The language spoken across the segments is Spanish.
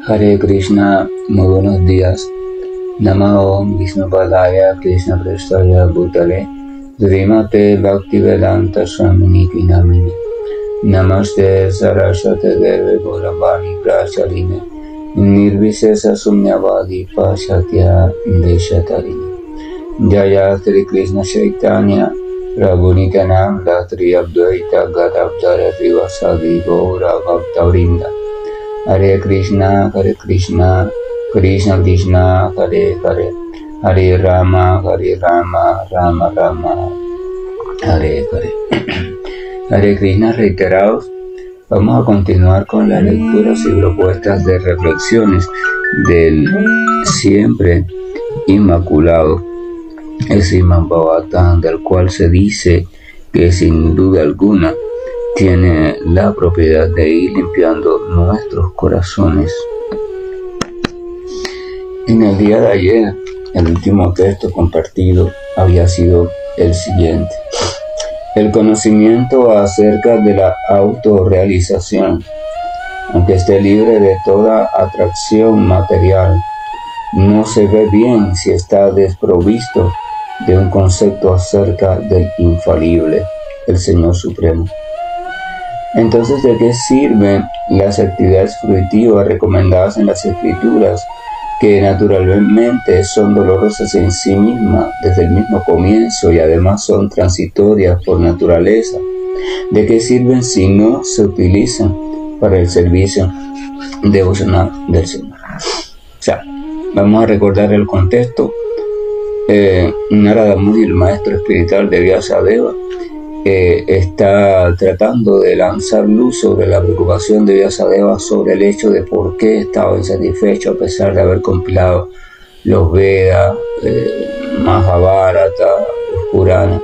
Hare Krishna, muy buenos días. Namo Vishnupadaya Krishna Prestaya Bhutale Srimate Bhaktivedanta Swamini Namini Namaste Saraswate Deve Gauravani Prachaline Nirvisesa Sumyavadi Pashatya Deshatarini Jaya Sri Krishna Chaitanya Prabhu Nityananda Latri Abdvaita Gadavdara Rivasadi Gaura Bhaktavrinda Hare Krishna, Krishna Krishna, Hare Hare, Hare Rama, Rama Rama, Hare Hare. Hare Krishna reiterados. Vamos a continuar con las lecturas y propuestas de reflexiones del siempre inmaculado Srimad Bhagavatam, del cual se dice que sin duda alguna tiene la propiedad de ir limpiando nuestros corazones. En el día de ayer, el último texto compartido había sido el siguiente: el conocimiento acerca de la autorrealización, aunque esté libre de toda atracción material, no se ve bien si está desprovisto de un concepto acerca del infalible, el Señor Supremo. Entonces, ¿de qué sirven las actividades fruitivas recomendadas en las Escrituras, que naturalmente son dolorosas en sí mismas desde el mismo comienzo y además son transitorias por naturaleza? ¿De qué sirven si no se utilizan para el servicio devocional del Señor? O sea, vamos a recordar el contexto. Narada Muni, el maestro espiritual de Vyasadeva, está tratando de lanzar luz sobre la preocupación de Vyasadeva sobre el hecho de por qué estaba insatisfecho a pesar de haber compilado los Vedas, Mahabharata, los Puranas,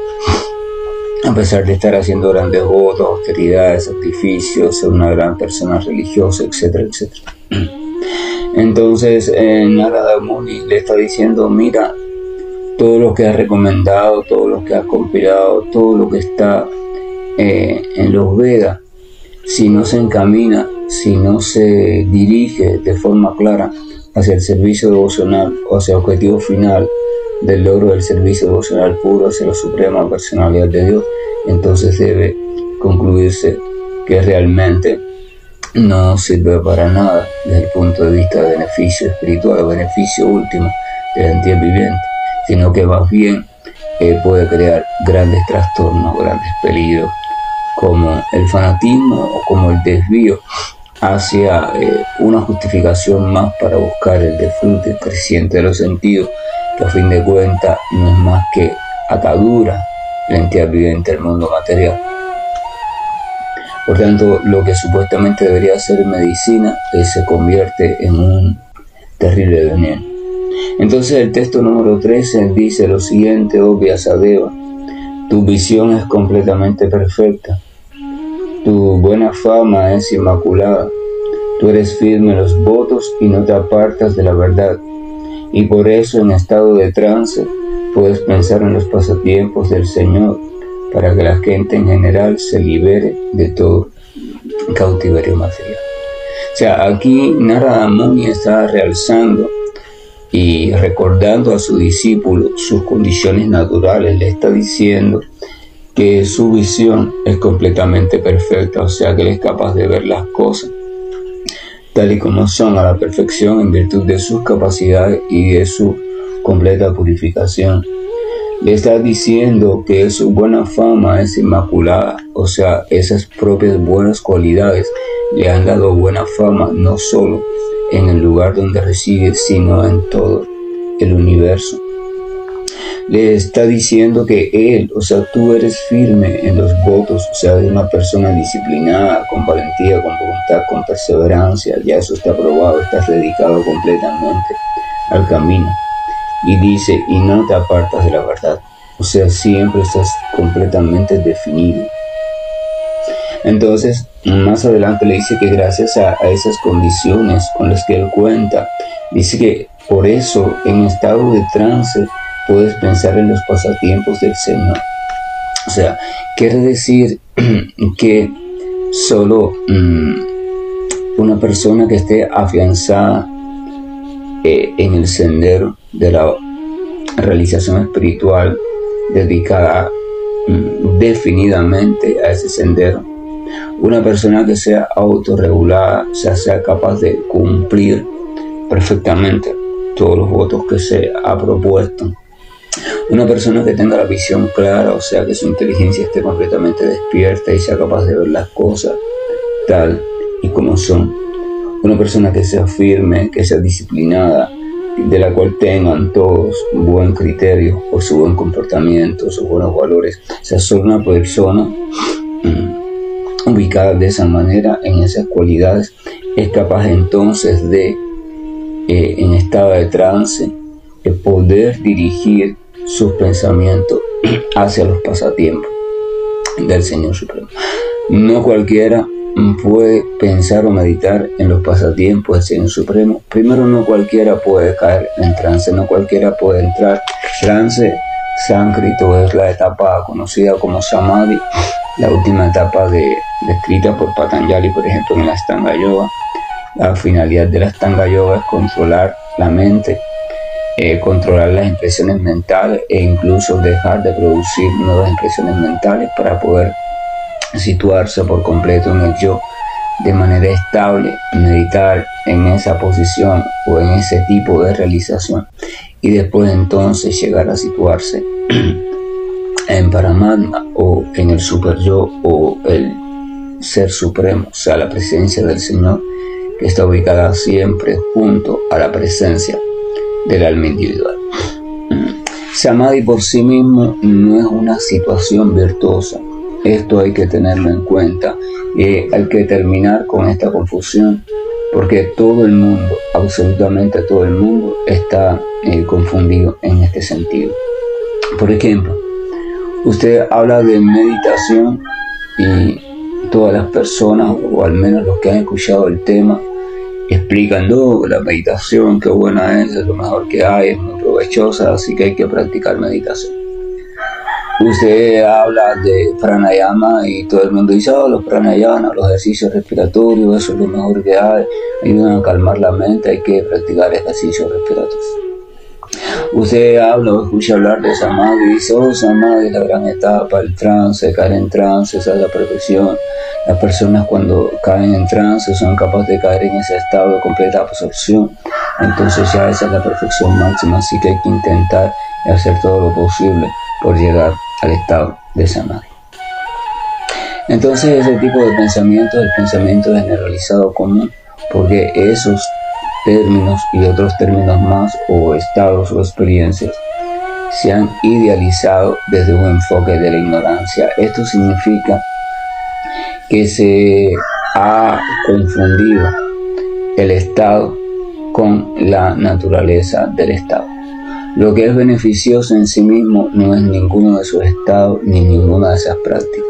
a pesar de estar haciendo grandes votos, austeridades, sacrificios, ser una gran persona religiosa, etcétera, etcétera. Entonces Narada Muni le está diciendo: mira, todo lo que has recomendado, todo lo que has compilado, todo lo que está en los Vedas, si no se encamina, si no se dirige de forma clara hacia el servicio devocional o hacia el objetivo final del logro del servicio devocional puro hacia la suprema personalidad de Dios, entonces debe concluirse que realmente no sirve para nada desde el punto de vista de beneficio espiritual o beneficio último de la entidad viviente, sino que más bien puede crear grandes trastornos, grandes peligros, como el fanatismo o como el desvío hacia una justificación más para buscar el disfrute creciente de los sentidos, que a fin de cuentas no es más que atadura la entidad viviente del mundo material. Por tanto, lo que supuestamente debería ser medicina se convierte en un terrible veneno. Entonces el texto número 13 dice lo siguiente: oh Vyasadeva, tu visión es completamente perfecta, tu buena fama es inmaculada, tú eres firme en los votos y no te apartas de la verdad, y por eso en estado de trance puedes pensar en los pasatiempos del Señor, para que la gente en general se libere de todo cautiverio material. O sea, aquí Narada Muni está realzando y recordando a su discípulo sus condiciones naturales. Le está diciendo que su visión es completamente perfecta, o sea que él es capaz de ver las cosas tal y como son a la perfección en virtud de sus capacidades y de su completa purificación. Le está diciendo que su buena fama es inmaculada, o sea, esas propias buenas cualidades le han dado buena fama no solo en el lugar donde reside, sino en todo el universo. Le está diciendo que él, o sea, tú eres firme en los votos, o sea, eres una persona disciplinada, con valentía, con voluntad, con perseverancia, ya eso está probado, estás dedicado completamente al camino. Y dice, y no te apartas de la verdad, o sea, siempre estás completamente definido. Entonces, más adelante le dice que gracias a esas condiciones con las que él cuenta, dice que por eso en estado de trance puedes pensar en los pasatiempos del Señor. O sea, quiere decir que solo una persona que esté afianzada en el sendero de la realización espiritual, dedicada definidamente a ese sendero, una persona que sea autorregulada, sea capaz de cumplir perfectamente todos los votos que se ha propuesto, una persona que tenga la visión clara, o sea que su inteligencia esté completamente despierta y sea capaz de ver las cosas tal y como son, una persona que sea firme, que sea disciplinada, de la cual tengan todos buen criterio por su buen comportamiento, sus buenos valores. O sea, solo una persona ubicada de esa manera, en esas cualidades, es capaz entonces de, en estado de trance, de poder dirigir sus pensamientos hacia los pasatiempos del Señor Supremo. No cualquiera puede pensar o meditar en los pasatiempos del Señor Supremo. Primero, no cualquiera puede caer en trance, no cualquiera puede entrar. Trance sánscrito es la etapa conocida como Samadhi, la última etapa descrita por Patanjali, por ejemplo, en la Ashtanga Yoga. La finalidad de la Ashtanga Yoga es controlar la mente, controlar las impresiones mentales e incluso dejar de producir nuevas impresiones mentales para poder situarse por completo en el yo de manera estable, meditar en esa posición o en ese tipo de realización y después entonces llegar a situarse en Paramatma o en el super yo o el ser supremo, o sea, la presencia del Señor, que está ubicada siempre junto a la presencia del alma individual. Samadhi por sí mismo no es una situación virtuosa. Esto hay que tenerlo en cuenta y hay que terminar con esta confusión, porque todo el mundo, absolutamente todo el mundo, está confundido en este sentido. Por ejemplo, usted habla de meditación y todas las personas, o al menos los que han escuchado el tema, explican: no, la meditación, qué buena es lo mejor que hay, es muy provechosa, así que hay que practicar meditación. Usted habla de pranayama y todo el mundo dice: oh, los pranayamas, los ejercicios respiratorios, eso es lo mejor que hay, ayudan a calmar la mente, hay que practicar ejercicios respiratorios. Usted habla o escucha hablar de Samadhi y dice: oh, Samadhi es la gran etapa, el trance, caer en trance, esa es la perfección. Las personas cuando caen en trance son capaces de caer en ese estado de completa absorción, entonces ya esa es la perfección máxima, así que hay que intentar hacer todo lo posible por llegar al estado de Samadhi. Entonces ese tipo de pensamiento es el pensamiento generalizado común, porque esos términos y otros términos más, o estados o experiencias, se han idealizado desde un enfoque de la ignorancia. Esto significa que se ha confundido el estado con la naturaleza del estado. Lo que es beneficioso en sí mismo no es ninguno de esos estados ni ninguna de esas prácticas.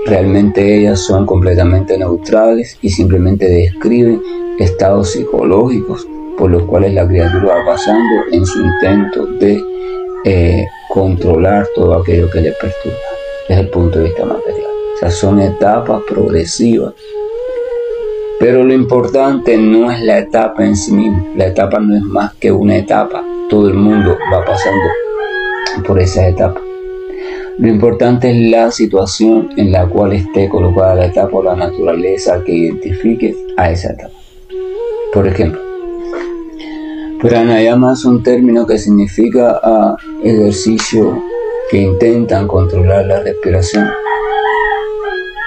Realmente ellas son completamente neutrales y simplemente describen estados psicológicos por los cuales la criatura va pasando en su intento de controlar todo aquello que le perturba desde el punto de vista material. O sea, son etapas progresivas. Pero lo importante no es la etapa en sí misma. La etapa no es más que una etapa. Todo el mundo va pasando por esa etapa. Lo importante es la situación en la cual esté colocada la etapa o la naturaleza que identifique a esa etapa. Por ejemplo, pranayama es un término que significa ejercicio que intentan controlar la respiración.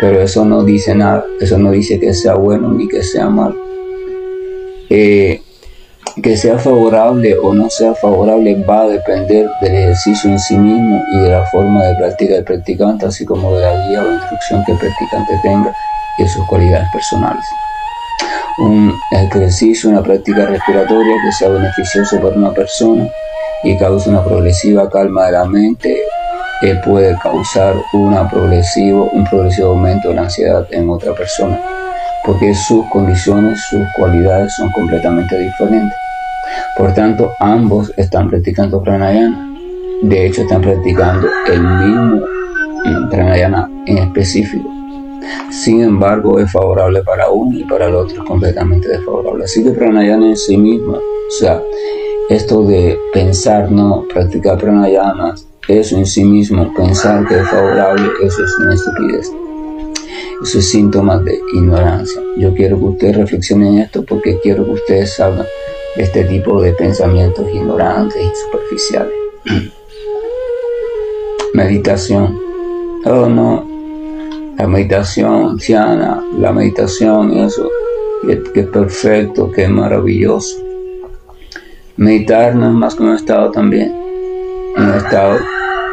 Pero eso no dice nada, eso no dice que sea bueno ni que sea malo. Que sea favorable o no sea favorable va a depender del ejercicio en sí mismo y de la forma de práctica del practicante, así como de la guía o instrucción que el practicante tenga y sus cualidades personales. Un ejercicio, una práctica respiratoria que sea beneficioso para una persona y cause una progresiva calma de la mente, puede causar un progresivo aumento de la ansiedad en otra persona, porque sus condiciones, sus cualidades son completamente diferentes. Por tanto, ambos están practicando pranayama. De hecho, están practicando el mismo pranayama en específico. Sin embargo, es favorable para uno y para el otro es completamente desfavorable. Así que pranayama en sí mismo, o sea, esto de pensar, no practicar pranayama, eso en sí mismo, pensar que es favorable, eso es una estupidez. Eso es síntoma de ignorancia. Yo quiero que ustedes reflexionen en esto porque quiero que ustedes salgan de este tipo de pensamientos ignorantes y superficiales. Meditación. Oh no, la meditación, dhyana, la meditación, eso, que es perfecto, que es maravilloso. Meditar no es más que un estado también, un estado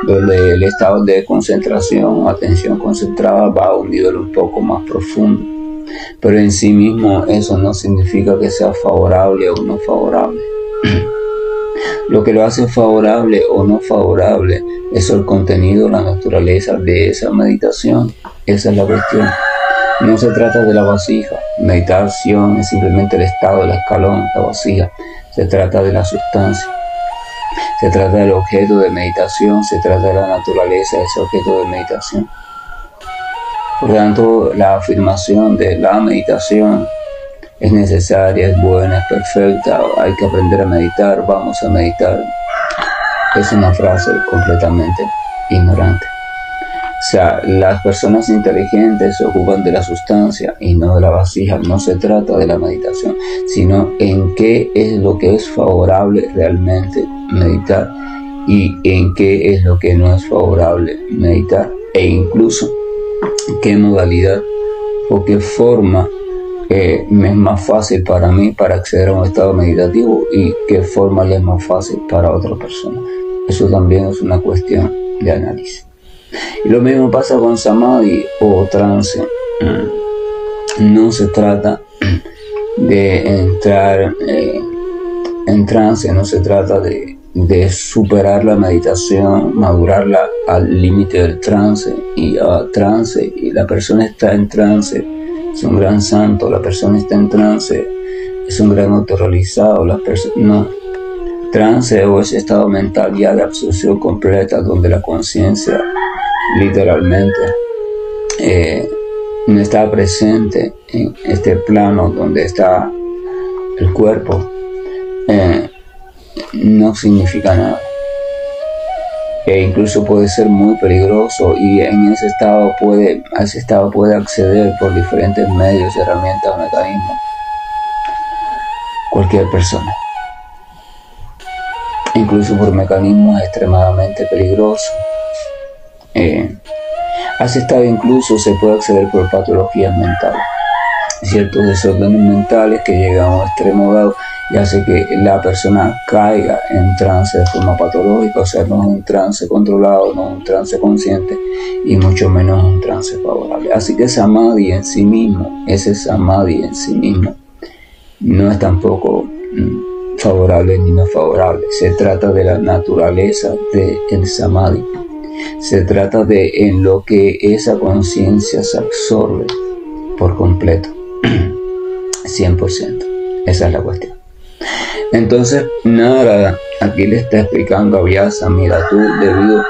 donde el estado de concentración, atención concentrada va a un nivel un poco más profundo, pero en sí mismo eso no significa que sea favorable o no favorable. Lo que lo hace favorable o no favorable es el contenido, la naturaleza de esa meditación. Esa es la cuestión. No se trata de la vasija. Meditación es simplemente el estado del escalón, la vasija. Se trata de la sustancia. Se trata del objeto de meditación, se trata de la naturaleza de ese objeto de meditación. Por lo tanto, la afirmación de la meditación es necesaria, es buena, es perfecta, hay que aprender a meditar, vamos a meditar. Es una frase completamente ignorante. O sea, las personas inteligentes se ocupan de la sustancia y no de la vasija. No se trata de la meditación, sino en qué es lo que es favorable realmente meditar y en qué es lo que no es favorable meditar, e incluso qué modalidad o qué forma es más fácil para mí para acceder a un estado meditativo y qué forma le es más fácil para otra persona. Eso también es una cuestión de análisis. Y lo mismo pasa con samadhi o trance. No se trata de entrar en trance, no se trata de superar la meditación, madurarla al límite del trance y la persona está en trance, es un gran santo, la persona está en trance, es un gran autorrealizado, no. Trance o ese estado mental ya de absorción completa donde la conciencia literalmente no está presente en este plano donde está el cuerpo, no significa nada, e incluso puede ser muy peligroso, y en ese estado puede acceder por diferentes medios, herramientas o mecanismos cualquier persona, incluso por mecanismos extremadamente peligrosos. A ese estado incluso se puede acceder por patologías mentales, ciertos desórdenes mentales que llegan a un extremo dado y hace que la persona caiga en trance de forma patológica, o sea, no es un trance controlado, no es un trance consciente y mucho menos un trance favorable. Así que samadhi en sí mismo, ese samadhi en sí mismo, no es tampoco favorable ni no favorable. Se trata de la naturaleza del samadhi. Se trata de en lo que esa conciencia se absorbe por completo, 100%. Esa es la cuestión. Entonces, Narada aquí le está explicando a Vyasa: mira, tú, debido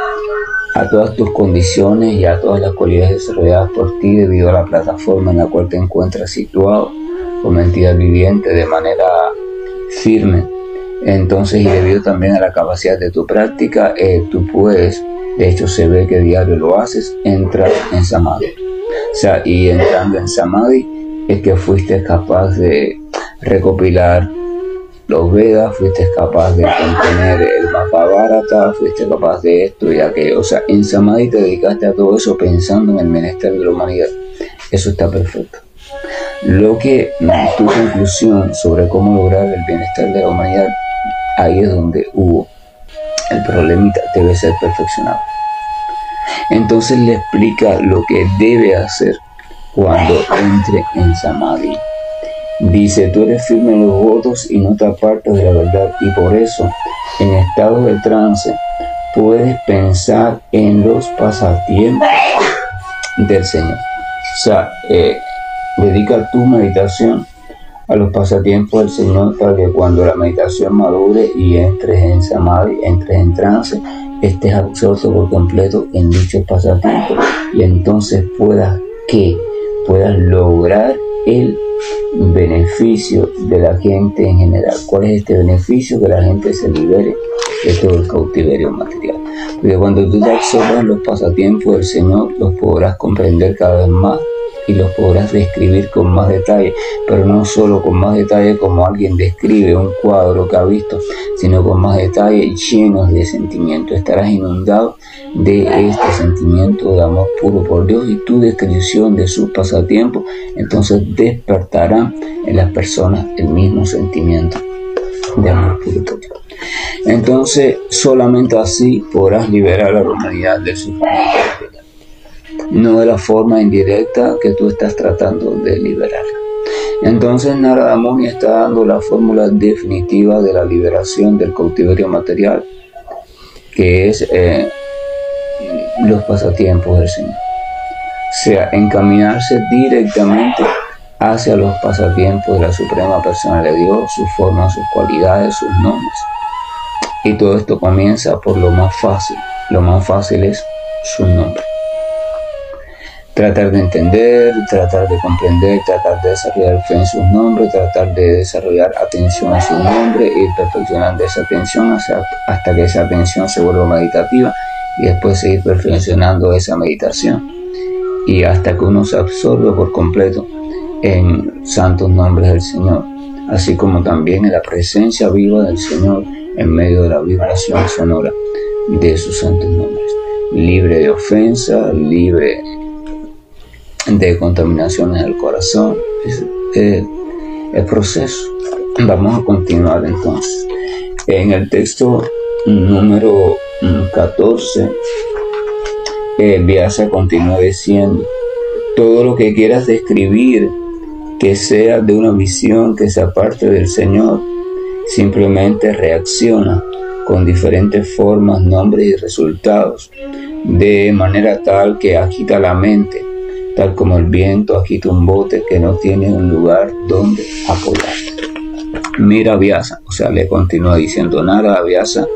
a todas tus condiciones y a todas las cualidades desarrolladas por ti, debido a la plataforma en la cual te encuentras situado como entidad viviente de manera firme, entonces, y debido también a la capacidad de tu práctica, tú puedes, de hecho se ve que diario lo haces, entrar en samadhi. O sea, y entrando en samadhi es que fuiste capaz de recopilar los Vedas, fuiste capaz de contener el Mahabharata, fuiste capaz de esto y aquello. O sea, en samadhi te dedicaste a todo eso pensando en el bienestar de la humanidad. Eso está perfecto. Lo que tu conclusión sobre cómo lograr el bienestar de la humanidad, ahí es donde hubo el problemita, debe ser perfeccionado. Entonces le explica lo que debe hacer cuando entre en samadhi. Dice: tú eres firme en los votos y no te apartas de la verdad, y por eso en estado de trance puedes pensar en los pasatiempos del Señor. O sea, dedica tu meditación a los pasatiempos del Señor para que cuando la meditación madure y entres en samadhi, entres en trance, estés absorto por completo en dichos pasatiempos y entonces puedas que puedas lograr el beneficio de la gente en general. ¿Cuál es este beneficio? Que la gente se libere de todo el cautiverio material. Porque cuando tú te absorbas los pasatiempos del Señor, los podrás comprender cada vez más y los podrás describir con más detalle, pero no solo con más detalle como alguien describe un cuadro que ha visto, sino con más detalle, llenos de sentimiento. Estarás inundado de este sentimiento de amor puro por Dios, y tu descripción de sus pasatiempos entonces despertará en las personas el mismo sentimiento de amor puro por Dios. Entonces solamente así podrás liberar a la humanidad del sufrimiento, no de la forma indirecta que tú estás tratando de liberarla. Entonces Narada Muni está dando la fórmula definitiva de la liberación del cautiverio material, que es los pasatiempos del Señor. O sea, encaminarse directamente hacia los pasatiempos de la Suprema Persona de Dios, sus formas, sus cualidades, sus nombres. Y todo esto comienza por lo más fácil. Lo más fácil es su nombre. Tratar de entender, tratar de comprender, tratar de desarrollar fe en sus nombres, tratar de desarrollar atención a sus nombres, ir perfeccionando esa atención hasta que esa atención se vuelva meditativa, y después seguir perfeccionando esa meditación y hasta que uno se absorbe por completo en santos nombres del Señor, así como también en la presencia viva del Señor en medio de la vibración sonora de sus santos nombres, libre de ofensa, libre de contaminaciones del corazón. El proceso. Vamos a continuar entonces. En el texto número 14, Vyasa continúa diciendo: todo lo que quieras describir que sea de una visión que sea parte del Señor, simplemente reacciona con diferentes formas, nombres y resultados, de manera tal que agita la mente, tal como el viento agita un bote que no tiene un lugar donde apoyarse. Mira Vyasa, o sea, le continúa diciendo Narada: Vyasa,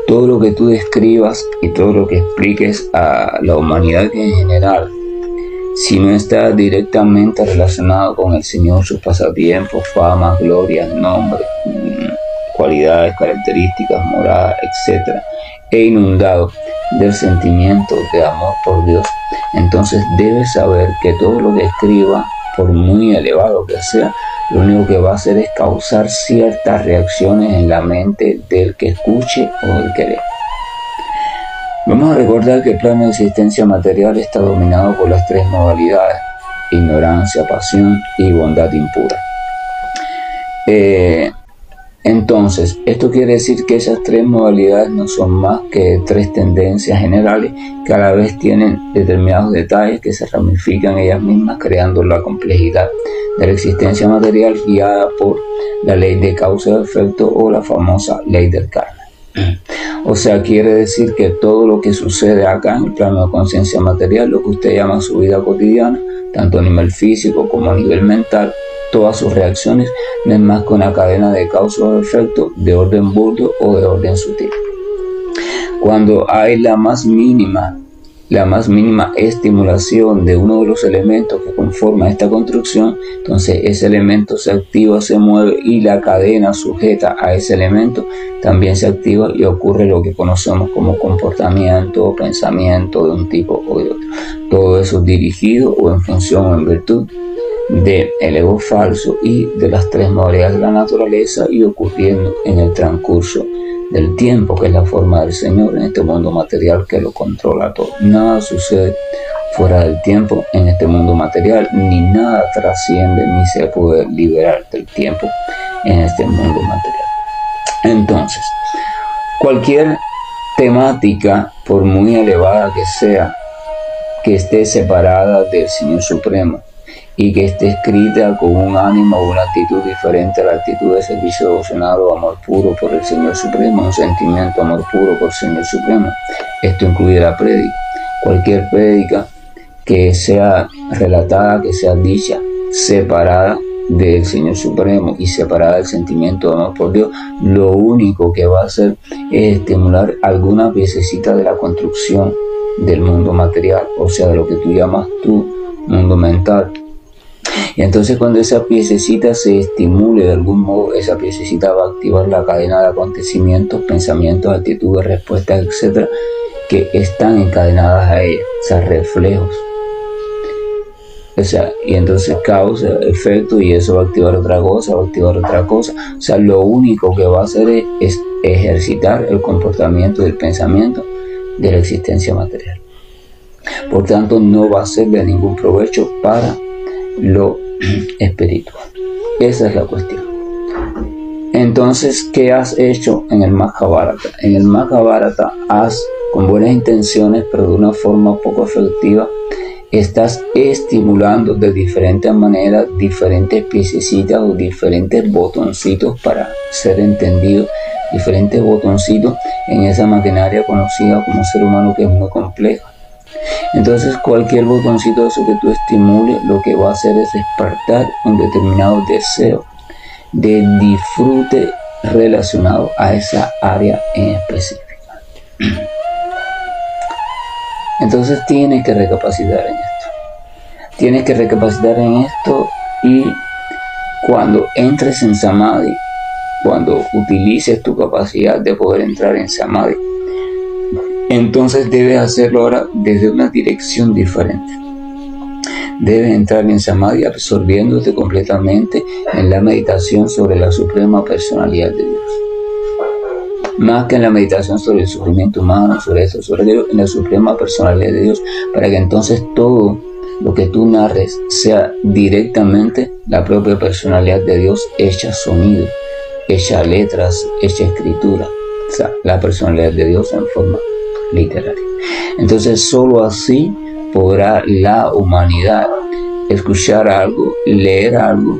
todo lo que tú describas y todo lo que expliques a la humanidad en general, si no está directamente relacionado con el Señor, sus pasatiempos, fama, gloria, nombre, cualidades, características, moral, etc., e inundado del sentimiento de amor por Dios, entonces debes saber que todo lo que escriba, por muy elevado que sea, lo único que va a hacer es causar ciertas reacciones en la mente del que escuche o del que lee. Vamos a recordar que el plano de existencia material está dominado por las tres modalidades: ignorancia, pasión y bondad impura. Entonces, esto quiere decir que esas tres modalidades no son más que tres tendencias generales que a la vez tienen determinados detalles que se ramifican ellas mismas, creando la complejidad de la existencia material guiada por la ley de causa y efecto, o la famosa ley del karma. O sea, quiere decir que todo lo que sucede acá en el plano de conciencia material, lo que usted llama su vida cotidiana, tanto a nivel físico como a nivel mental, todas sus reacciones no es más que una cadena de causa o efecto de orden burdo o de orden sutil. Cuando hay la más mínima estimulación de uno de los elementos que conforman esta construcción, entonces ese elemento se activa, se mueve, y la cadena sujeta a ese elemento también se activa, y ocurre lo que conocemos como comportamiento o pensamiento de un tipo o de otro. Todo eso dirigido o en función o en virtud del ego falso y de las tres modalidades de la naturaleza, y ocurriendo en el transcurso del tiempo, que es la forma del Señor en este mundo material que lo controla todo. Nada sucede fuera del tiempo en este mundo material, ni nada trasciende ni se puede liberar del tiempo en este mundo material. Entonces, cualquier temática, por muy elevada que sea, que esté separada del Señor Supremo y que esté escrita con un ánimo o una actitud diferente a la actitud de servicio devocional o amor puro por el Señor Supremo, un sentimiento de amor puro por el Señor Supremo. Esto incluye la prédica. Cualquier prédica que sea relatada, que sea dicha, separada del Señor Supremo y separada del sentimiento de amor por Dios, lo único que va a hacer es estimular alguna piececita de la construcción del mundo material, o sea, de lo que tú llamas tú mundo mental. Y entonces cuando esa piececita se estimule de algún modo, esa piececita va a activar la cadena de acontecimientos, pensamientos, actitudes, respuestas, etcétera, que están encadenadas a ella, o sea, reflejos. O sea, y entonces causa efecto y eso va a activar otra cosa, va a activar otra cosa. O sea, lo único que va a hacer es ejercitar el comportamiento del pensamiento de la existencia material. Por tanto, no va a ser de ningún provecho para lo espiritual. Esa es la cuestión. Entonces, ¿qué has hecho en el Mahabharata? En el Mahabharata has, con buenas intenciones, pero de una forma poco efectiva, estás estimulando de diferentes maneras diferentes piececitas o diferentes botoncitos para ser entendido, diferentes botoncitos en esa maquinaria conocida como ser humano, que es muy compleja. Entonces cualquier botoncito de eso que tú estimules, lo que va a hacer es despertar un determinado deseo de disfrute relacionado a esa área en específica. Entonces tienes que recapacitar en esto. Tienes que recapacitar en esto y cuando entres en Samadhi, cuando utilices tu capacidad de poder entrar en Samadhi, entonces debes hacerlo ahora desde una dirección diferente. Debes entrar en Samadhi absorbiéndote completamente en la meditación sobre la suprema personalidad de Dios. Más que en la meditación sobre el sufrimiento humano, sobre eso, sobre aquello, en la suprema personalidad de Dios, para que entonces todo lo que tú narres sea directamente la propia personalidad de Dios hecha sonido, hecha letras, hecha escritura. O sea, la personalidad de Dios en forma literaria. Entonces solo así podrá la humanidad escuchar algo, leer algo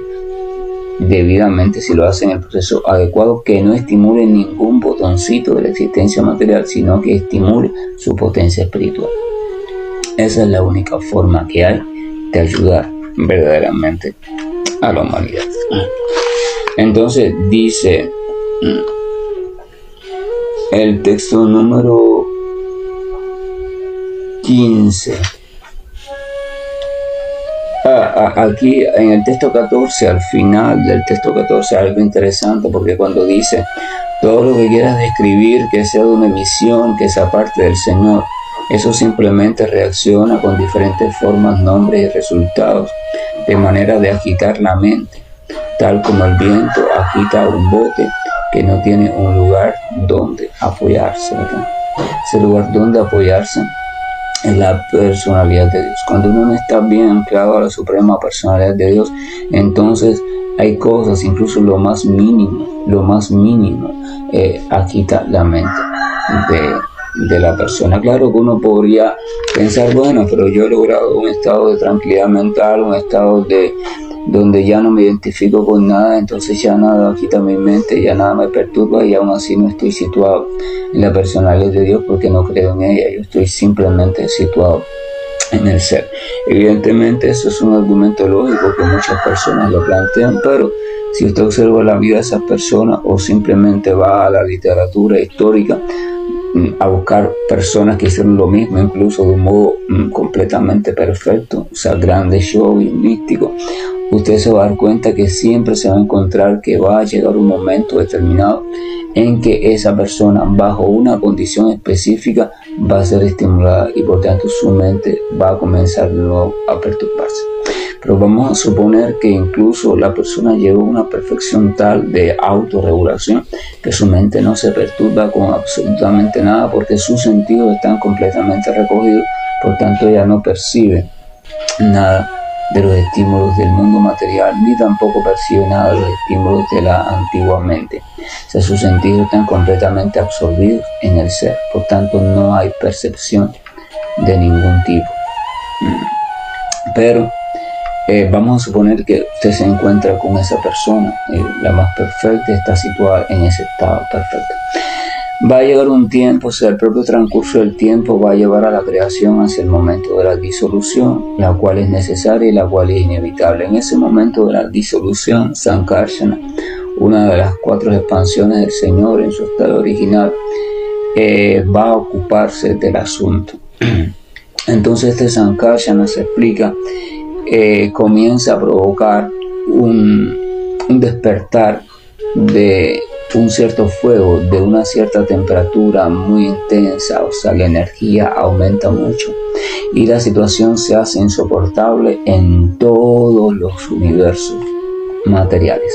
debidamente, si lo hace en el proceso adecuado, que no estimule ningún botoncito de la existencia material, sino que estimule su potencia espiritual. Esa es la única forma que hay de ayudar verdaderamente a la humanidad. Entonces dice el texto número 15. Aquí en el texto 14, al final del texto 14, algo interesante, porque cuando dice todo lo que quieras describir que sea de una visión, que sea parte del Señor, eso simplemente reacciona con diferentes formas, nombres y resultados, de manera de agitar la mente, tal como el viento agita un bote que no tiene un lugar donde apoyarse, ¿verdad? Ese lugar donde apoyarse es la personalidad de Dios. Cuando uno no está bien anclado a la suprema personalidad de Dios, entonces hay cosas, incluso lo más mínimo, agita la mente de la persona. Claro que uno podría pensar, bueno, pero yo he logrado un estado de tranquilidad mental, un estado de donde ya no me identifico con nada, entonces ya nada agita mi mente, ya nada me perturba, y aún así no estoy situado en la personalidad de Dios porque no creo en ella, yo estoy simplemente situado en el ser. Evidentemente eso es un argumento lógico que muchas personas lo plantean, pero si usted observa la vida de esas personas o simplemente va a la literatura histórica a buscar personas que hicieron lo mismo, incluso de un modo completamente perfecto, o sea, grande show y místico, usted se va a dar cuenta que siempre se va a encontrar que va a llegar un momento determinado en que esa persona, bajo una condición específica, va a ser estimulada y por tanto su mente va a comenzar de nuevo a perturbarse. Pero vamos a suponer que incluso la persona llegó a una perfección tal de autorregulación que su mente no se perturba con absolutamente nada porque sus sentidos están completamente recogidos, por tanto ella no percibe nada de los estímulos del mundo material, ni tampoco percibe nada de los estímulos de la antigua mente. O sea, sus sentidos están completamente absorbidos en el ser, por tanto no hay percepción de ningún tipo. Pero vamos a suponer que usted se encuentra con esa persona, la más perfecta, está situada en ese estado perfecto. Va a llegar un tiempo, o sea, el propio transcurso del tiempo va a llevar a la creación hacia el momento de la disolución, la cual es necesaria y la cual es inevitable. En ese momento de la disolución, Sankarsana, una de las 4 expansiones del Señor en su estado original, va a ocuparse del asunto. Entonces este Sankarsana nos explica, comienza a provocar un despertar de un cierto fuego, de una cierta temperatura muy intensa, o sea, la energía aumenta mucho y la situación se hace insoportable en todos los universos materiales.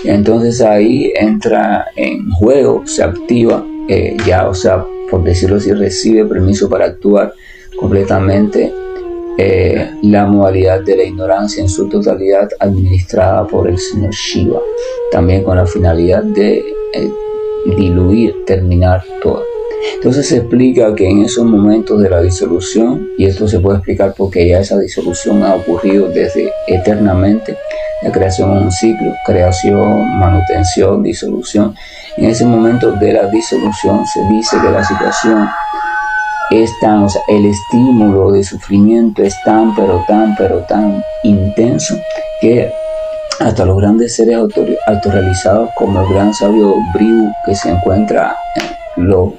Entonces ahí entra en juego, se activa ya, o sea, por decirlo así, recibe permiso para actuar completamente la modalidad de la ignorancia en su totalidad, administrada por el señor Shiva, también con la finalidad de diluir, terminar todo. Entonces se explica que en esos momentos de la disolución, y esto se puede explicar porque ya esa disolución ha ocurrido desde eternamente, la creación es un ciclo, creación, manutención, disolución. En ese momento de la disolución se dice que la situación es tan, o sea, el estímulo de sufrimiento es tan, pero tan intenso que hasta los grandes seres autorrealizados como el gran sabio Brihu, que se encuentra en los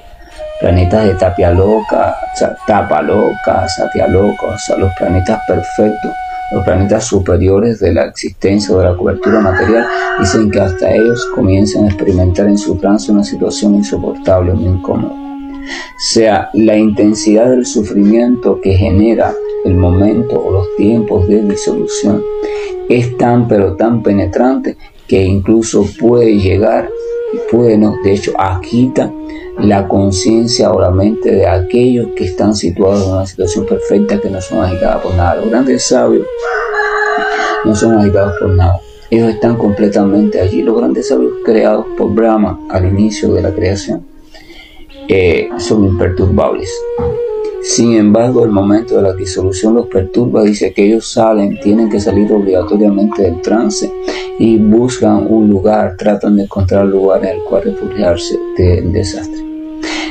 planetas de Tapaloka, Satyaloka, o sea, los planetas perfectos, los planetas superiores de la existencia o de la cobertura material, dicen que hasta ellos comienzan a experimentar en su trance una situación insoportable, muy incómoda. O sea, la intensidad del sufrimiento que genera el momento o los tiempos de disolución es tan, pero tan penetrante que incluso puede llegar, de hecho, agita la conciencia o la mente de aquellos que están situados en una situación perfecta, que no son agitados por nada. Los grandes sabios no son agitados por nada. Ellos están completamente allí. Los grandes sabios creados por Brahma al inicio de la creación son imperturbables. Sin embargo, el momento de la disolución los perturba. Dice que ellos tienen que salir obligatoriamente del trance y buscan un lugar, tratan de encontrar un lugar en el cual refugiarse del desastre.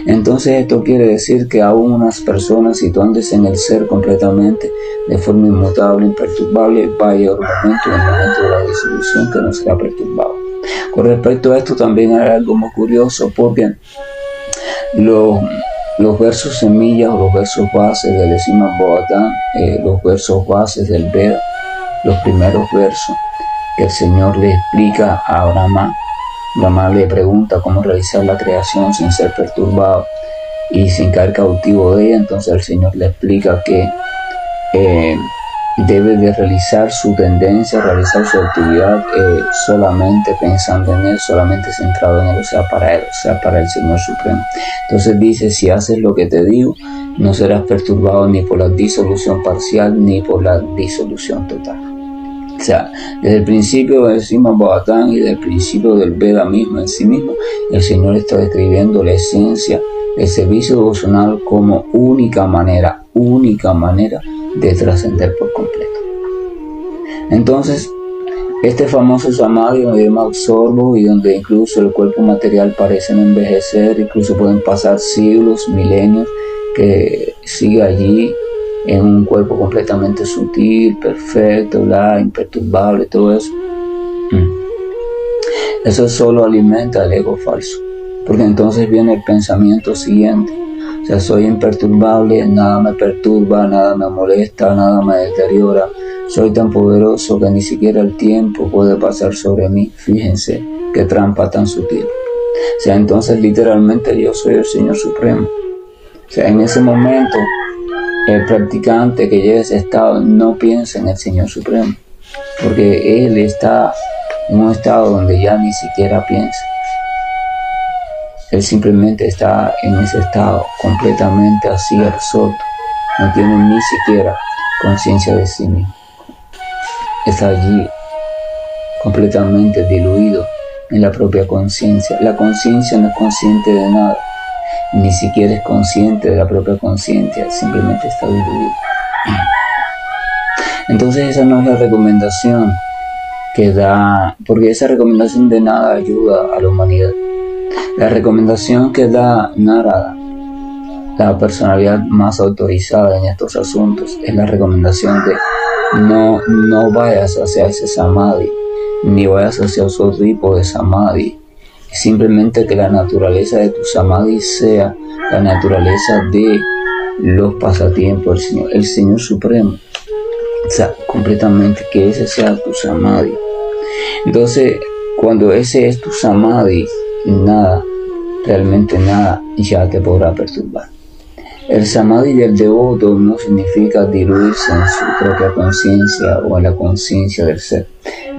Entonces esto quiere decir que aún unas personas situándose en el ser completamente de forma inmutable, imperturbable, va a llegar un momento, en el momento de la disolución, que no será perturbado. Con respecto a esto también hay algo muy curioso, porque los versos semillas o los versos bases del Srimad Bhagavatam, los versos bases del Veda, los primeros versos que el Señor le explica a Brahma. Brahma le pregunta cómo realizar la creación sin ser perturbado y sin caer cautivo de ella. Entonces el Señor le explica que debe de realizar su tendencia, realizar su actividad solamente pensando en Él, solamente centrado en Él, o sea, para Él, o sea, para el Señor Supremo. Entonces dice, si haces lo que te digo, no serás perturbado ni por la disolución parcial ni por la disolución total. O sea, desde el principio del Srimad Bhagavatam y desde el principio del Veda mismo en sí mismo, el Señor está describiendo la esencia del servicio devocional como única manera de trascender por completo. Entonces, este famoso samadhi donde me absorbo y donde incluso el cuerpo material parece no envejecer, incluso pueden pasar siglos, milenios, que sigue allí en un cuerpo completamente sutil, perfecto, imperturbable, todo eso. Eso solo alimenta el ego falso, porque entonces viene el pensamiento siguiente. O sea, soy imperturbable, nada me perturba, nada me molesta, nada me deteriora. Soy tan poderoso que ni siquiera el tiempo puede pasar sobre mí. Fíjense qué trampa tan sutil. O sea, entonces literalmente yo soy el Señor Supremo. O sea, en ese momento el practicante que llegue a ese estado no piensa en el Señor Supremo, porque él está en un estado donde ya ni siquiera piensa. Él simplemente está en ese estado completamente así, absorto. No tiene ni siquiera conciencia de sí mismo. Está allí completamente diluido en la propia conciencia. La conciencia no es consciente de nada, ni siquiera es consciente de la propia conciencia, simplemente está diluido. Entonces esa no es la recomendación que da, porque esa recomendación de nada ayuda a la humanidad. La recomendación que da Narada, la personalidad más autorizada en estos asuntos, es la recomendación de no vayas hacia ese samadhi, ni vayas hacia otro tipo de samadhi. Simplemente que la naturaleza de tu samadhi sea la naturaleza de los pasatiempos del Señor, el Señor Supremo. O sea, completamente, que ese sea tu samadhi. Entonces, cuando ese es tu samadhi, nada, realmente nada, ya te podrá perturbar. El samadhi del devoto no significa diluirse en su propia conciencia o en la conciencia del ser.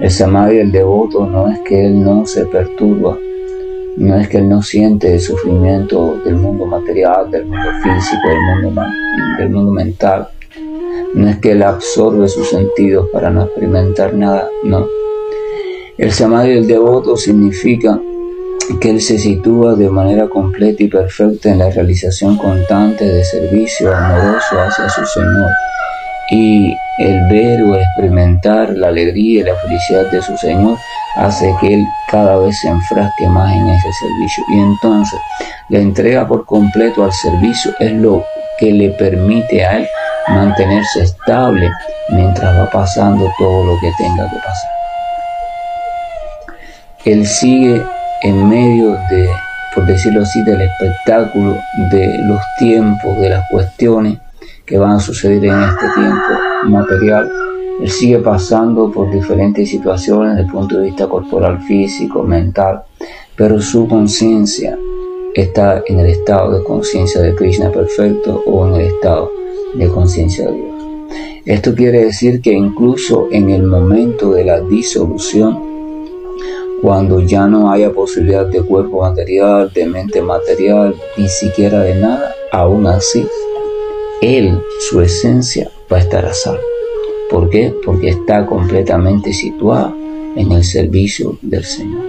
El samadhi del devoto no es que él no se perturba, no es que él no siente el sufrimiento del mundo material, del mundo físico, del mundo mental. No es que él absorbe sus sentidos para no experimentar nada, no. El samadhi del devoto significa que él se sitúa de manera completa y perfecta en la realización constante de servicio amoroso hacia su Señor, y el ver o experimentar la alegría y la felicidad de su Señor hace que él cada vez se enfrasque más en ese servicio, y entonces la entrega por completo al servicio es lo que le permite a él mantenerse estable mientras va pasando todo lo que tenga que pasar. Él sigue en medio de, por decirlo así, del espectáculo, de los tiempos, de las cuestiones que van a suceder en este tiempo material. Él sigue pasando por diferentes situaciones desde el punto de vista corporal, físico, mental, pero su conciencia está en el estado de conciencia de Krishna perfecto o en el estado de conciencia de Dios. Esto quiere decir que incluso en el momento de la disolución, cuando ya no haya posibilidad de cuerpo material, de mente material, ni siquiera de nada, aún así, él, su esencia, va a estar a salvo. ¿Por qué? Porque está completamente situado en el servicio del Señor.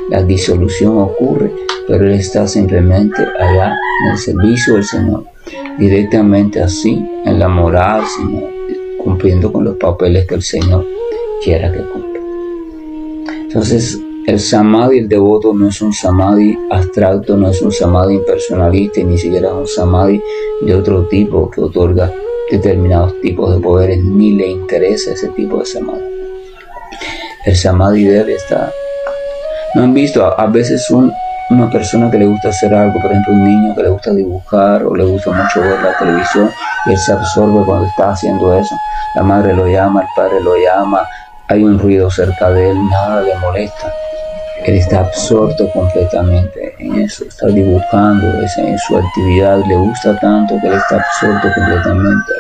La disolución ocurre, pero él está simplemente allá en el servicio del Señor, directamente así, en la moral, sino cumpliendo con los papeles que el Señor quiera que cumpla. Entonces, el samadhi, el devoto, no es un samadhi abstracto, no es un samadhi impersonalista, ni siquiera es un samadhi de otro tipo que otorga determinados tipos de poderes, ni le interesa ese tipo de samadhi. El samadhi debe estar. ¿No han visto a veces una persona que le gusta hacer algo, por ejemplo un niño que le gusta dibujar o le gusta mucho ver la televisión y él se absorbe cuando está haciendo eso? La madre lo llama, el padre lo llama, hay un ruido cerca de él, nada le molesta. Él está absorto completamente en eso, está dibujando, en su actividad, le gusta tanto que él está absorto completamente.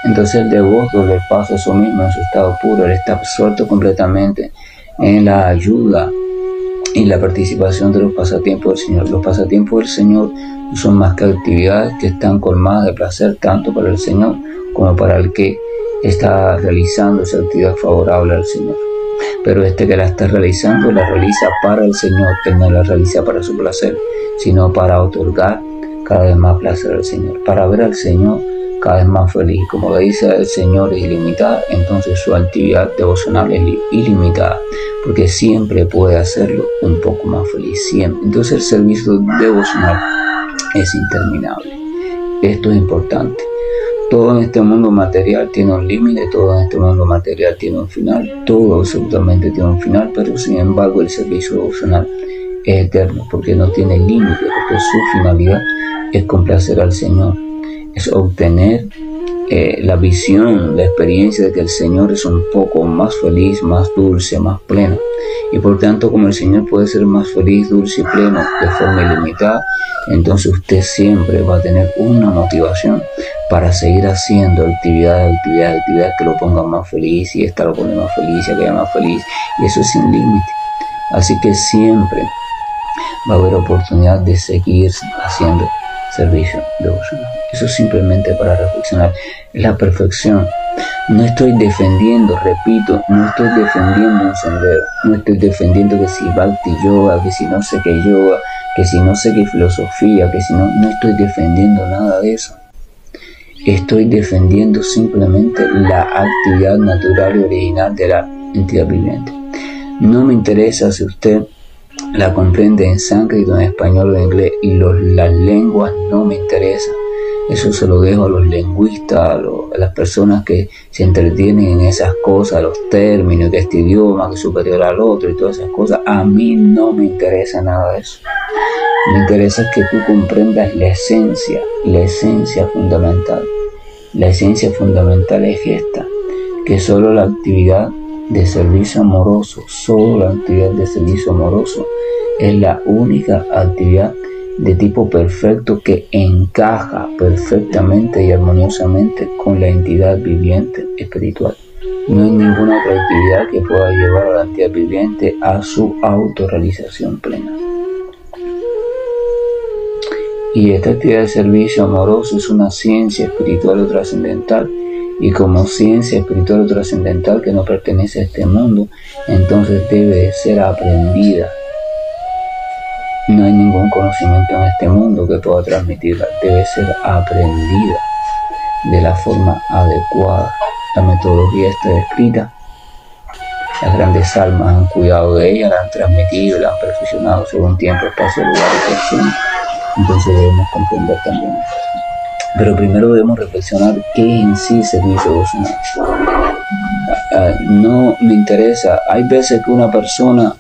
Entonces el devoto le pasa eso mismo en su estado puro, él está absorto completamente en la ayuda y la participación de los pasatiempos del Señor. Los pasatiempos del Señor no son más que actividades que están colmadas de placer tanto para el Señor como para el que está realizando esa actividad favorable al Señor. Pero este que la está realizando, la realiza para el Señor, que no la realiza para su placer, sino para otorgar cada vez más placer al Señor, para ver al Señor cada vez más feliz. Como le dice el Señor es ilimitada, entonces su actividad devocional es ilimitada, porque siempre puede hacerlo un poco más feliz, siempre. Entonces el servicio devocional es interminable. Esto es importante. Todo en este mundo material tiene un límite, todo en este mundo material tiene un final, todo absolutamente tiene un final, pero sin embargo el servicio devocional es eterno porque no tiene límite, porque su finalidad es complacer al Señor, es obtener la visión, la experiencia de que el Señor es un poco más feliz, más dulce, más pleno. Y por tanto, como el Señor puede ser más feliz, dulce y pleno de forma ilimitada, entonces usted siempre va a tener una motivación para seguir haciendo actividades que lo pongan más feliz, y esta lo pone más feliz, y aquella más feliz, y eso es sin límite. Así que siempre va a haber oportunidad de seguir haciendo servicio devocional. Eso es simplemente para reflexionar. Es la perfección. No estoy defendiendo, repito, no estoy defendiendo un sendero, no estoy defendiendo que si Bhakti Yoga, que si no sé qué yoga, que si no sé qué filosofía, que si no estoy defendiendo nada de eso. Estoy defendiendo simplemente la actividad natural y original de la entidad viviente. No me interesa si usted la comprende en sánscrito, en español o en inglés, y las lenguas no me interesan. Eso se lo dejo a los lingüistas, a las personas que se entretienen en esas cosas, los términos, que este idioma que es superior al otro y todas esas cosas. A mí no me interesa nada de eso. Me interesa que tú comprendas la esencia fundamental. La esencia fundamental es esta, que solo la actividad de servicio amoroso, es la única actividad de tipo perfecto que encaja perfectamente y armoniosamente con la entidad viviente espiritual. No hay ninguna otra actividad que pueda llevar a la entidad viviente a su autorrealización plena. Y esta actividad de servicio amoroso es una ciencia espiritual o trascendental, y como ciencia espiritual o trascendental que no pertenece a este mundo, entonces debe de ser aprendida. No hay ningún conocimiento en este mundo que pueda transmitirla, debe ser aprendida de la forma adecuada. La metodología está descrita, las grandes almas han cuidado de ella, la han transmitido, la han perfeccionado según tiempo, espacio, lugar y persona. Entonces debemos comprender también eso. Pero primero debemos reflexionar qué en sí es servicio devocional. No me interesa, hay veces que una persona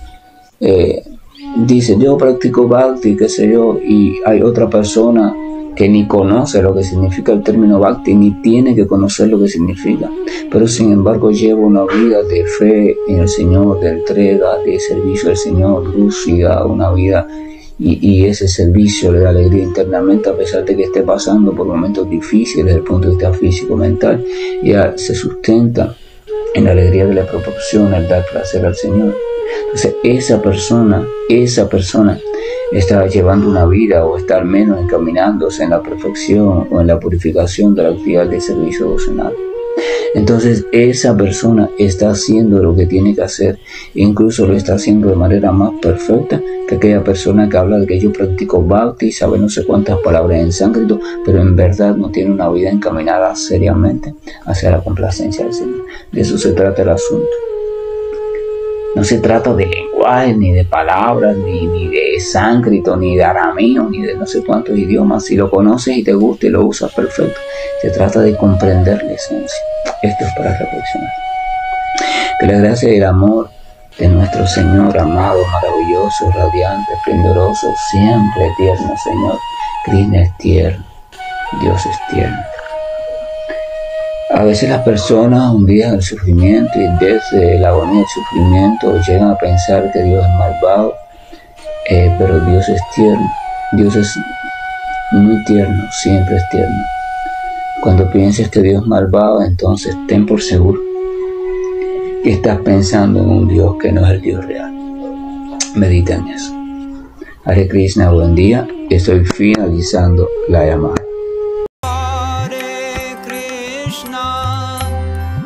dice, yo practico Bhakti, qué sé yo, y hay otra persona que ni conoce lo que significa el término Bhakti, ni tiene que conocer lo que significa, pero sin embargo lleva una vida de fe en el Señor, de entrega, de servicio al Señor, lúcida, una vida, y ese servicio le da alegría internamente a pesar de que esté pasando por momentos difíciles desde el punto de vista físico-mental. Ya se sustenta en la alegría que le proporciona el dar placer al Señor. Entonces esa persona está llevando una vida, o está al menos encaminándose en la perfección o en la purificación de la actividad de servicio devocional. Entonces esa persona está haciendo lo que tiene que hacer, incluso lo está haciendo de manera más perfecta que aquella persona que habla de que yo practico Bhakti, sabe no sé cuántas palabras en sánscrito, pero en verdad no tiene una vida encaminada seriamente hacia la complacencia del Señor. De eso se trata el asunto. No se trata de lenguaje, ni de palabras, ni de sánscrito, ni de arameo, ni de no sé cuántos idiomas. Si lo conoces y te gusta y lo usas, perfecto. Se trata de comprender la esencia. Esto es para reflexionar. Que la gracia y el amor de nuestro Señor amado, maravilloso, radiante, esplendoroso, siempre tierno Señor. Krishna es tierno, Dios es tierno. A veces las personas hundidas en el sufrimiento y desde la agonía del sufrimiento llegan a pensar que Dios es malvado, pero Dios es tierno. Dios es muy tierno, siempre es tierno. Cuando pienses que Dios es malvado, entonces ten por seguro que estás pensando en un Dios que no es el Dios real. Medita en eso. Hare Krishna, buen día. Estoy finalizando la llamada.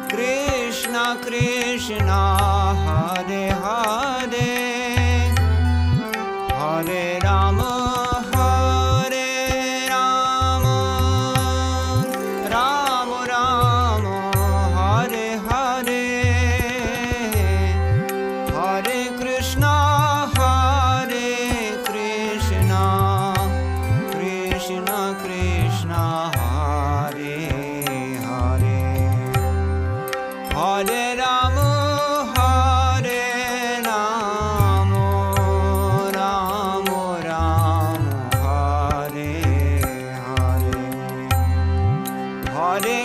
Krishna Krishna Hare Hare Hare Rama Hare Rama Rama Rama Hare Hare Hare Krishna Hare Krishna Krishna Krishna Hare Hare Rama, Hare Rama, Rama Rama, Hare Hare, Hare